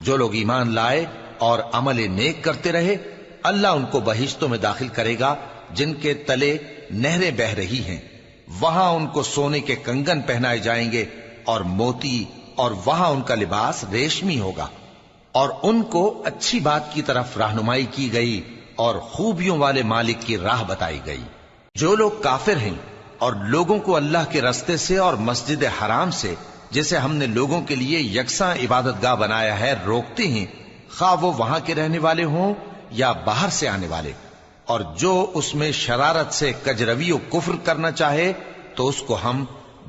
جو لوگ ایمان لائے اور عمل نیک کرتے رہے اللہ ان کو بہشتوں میں داخل کرے گا جن کے تلے نہریں بہ رہی ہیں، وہاں ان کو سونے کے کنگن پہنائے جائیں گے اور موتی، اور وہاں ان کا لباس ریشمی ہوگا، اور ان کو اچھی بات کی طرف رہنمائی کی گئی اور خوبیوں والے مالک کی راہ بتائی گئی۔ جو لوگ کافر ہیں اور لوگوں کو اللہ کے رستے سے اور مسجد حرام سے جسے ہم نے لوگوں کے لیے یکساں عبادت گاہ بنایا ہے روکتے ہیں، خواہ وہ وہاں کے رہنے والے ہوں یا باہر سے آنے والے، اور جو اس میں شرارت سے کجروی و کفر کرنا چاہے تو اس کو ہم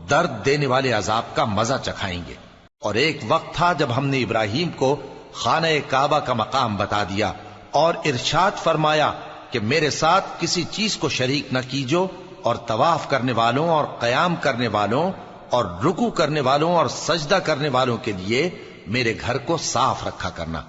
درد دینے والے عذاب کا مزہ چکھائیں گے۔ اور ایک وقت تھا جب ہم نے ابراہیم کو خانہ کعبہ کا مقام بتا دیا اور ارشاد فرمایا کہ میرے ساتھ کسی چیز کو شریک نہ کیجو، اور طواف کرنے والوں اور قیام کرنے والوں اور رکوع کرنے والوں اور سجدہ کرنے والوں کے لیے میرے گھر کو صاف رکھا کرنا،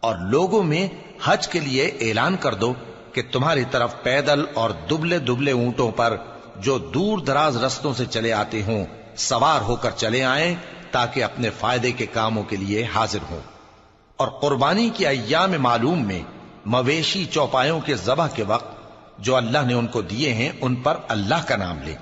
اور لوگوں میں حج کے لیے اعلان کر دو کہ تمہاری طرف پیدل اور دبلے دبلے اونٹوں پر جو دور دراز رستوں سے چلے آتے ہوں سوار ہو کر چلے آئیں تاکہ اپنے فائدے کے کاموں کے لیے حاضر ہوں۔ اور قربانی کی ایام معلوم میں مویشی چوپایوں کے ذبح کے وقت جو اللہ نے ان کو دیے ہیں ان پر اللہ کا نام لے۔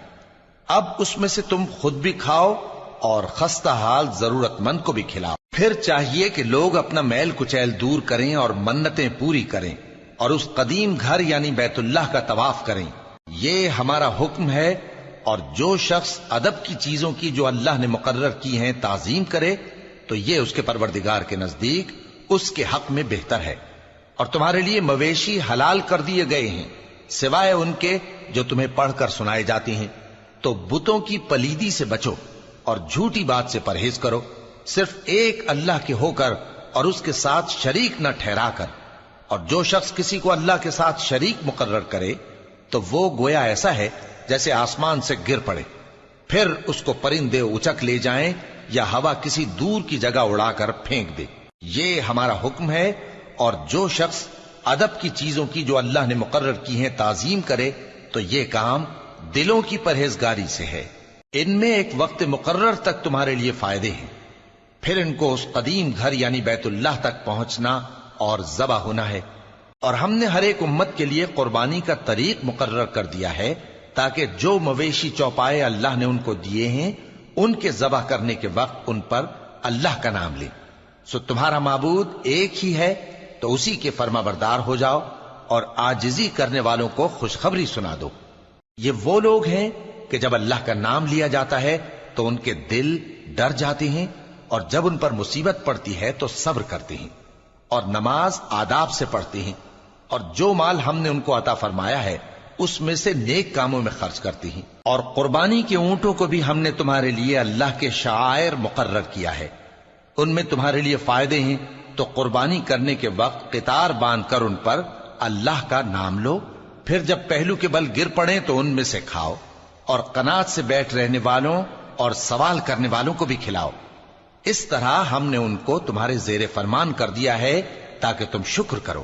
اب اس میں سے تم خود بھی کھاؤ اور خستہ حال ضرورت مند کو بھی کھلاؤ۔ پھر چاہیے کہ لوگ اپنا میل کچیل دور کریں اور منتیں پوری کریں اور اس قدیم گھر یعنی بیت اللہ کا طواف کریں، یہ ہمارا حکم ہے۔ اور جو شخص ادب کی چیزوں کی جو اللہ نے مقرر کی ہیں تعظیم کرے تو یہ اس کے پروردگار کے نزدیک اس کے حق میں بہتر ہے۔ اور تمہارے لیے مویشی حلال کر دیے گئے ہیں سوائے ان کے جو تمہیں پڑھ کر سنائے جاتے ہیں، تو بتوں کی پلیدی سے بچو اور جھوٹی بات سے پرہیز کرو، صرف ایک اللہ کے ہو کر اور اس کے ساتھ شریک نہ ٹھہرا کر۔ اور جو شخص کسی کو اللہ کے ساتھ شریک مقرر کرے تو وہ گویا ایسا ہے جیسے آسمان سے گر پڑے، پھر اس کو پرندے اچک لے جائیں یا ہوا کسی دور کی جگہ اڑا کر پھینک دے۔ یہ ہمارا حکم ہے۔ اور جو شخص ادب کی چیزوں کی جو اللہ نے مقرر کی ہیں تعظیم کرے تو یہ کام دلوں کی پرہیزگاری سے ہے۔ ان میں ایک وقت مقرر تک تمہارے لیے فائدے ہیں، پھر ان کو اس قدیم گھر یعنی بیت اللہ تک پہنچنا اور ذبح ہونا ہے۔ اور ہم نے ہر ایک امت کے لیے قربانی کا طریق مقرر کر دیا ہے تاکہ جو مویشی چوپائے اللہ نے ان کو دیے ہیں ان کے ذبح کرنے کے وقت ان پر اللہ کا نام لیں۔ سو تمہارا معبود ایک ہی ہے تو اسی کے فرما بردار ہو جاؤ اور عاجزی کرنے والوں کو خوشخبری سنا دو۔ یہ وہ لوگ ہیں کہ جب اللہ کا نام لیا جاتا ہے تو ان کے دل ڈر جاتے ہیں، اور جب ان پر مصیبت پڑتی ہے تو صبر کرتے ہیں اور نماز آداب سے پڑھتے ہیں، اور جو مال ہم نے ان کو عطا فرمایا ہے اس میں سے نیک کاموں میں خرچ کرتے ہیں۔ اور قربانی کے اونٹوں کو بھی ہم نے تمہارے لیے اللہ کے شعائر مقرر کیا ہے، ان میں تمہارے لیے فائدے ہیں، تو قربانی کرنے کے وقت قطار باندھ کر ان پر اللہ کا نام لو، پھر جب پہلو کے بل گر پڑیں تو ان میں سے کھاؤ، اور قناعت سے بیٹھ رہنے والوں اور سوال کرنے والوں کو بھی کھلاؤ۔ اس طرح ہم نے ان کو تمہارے زیر فرمان کر دیا ہے تاکہ تم شکر کرو۔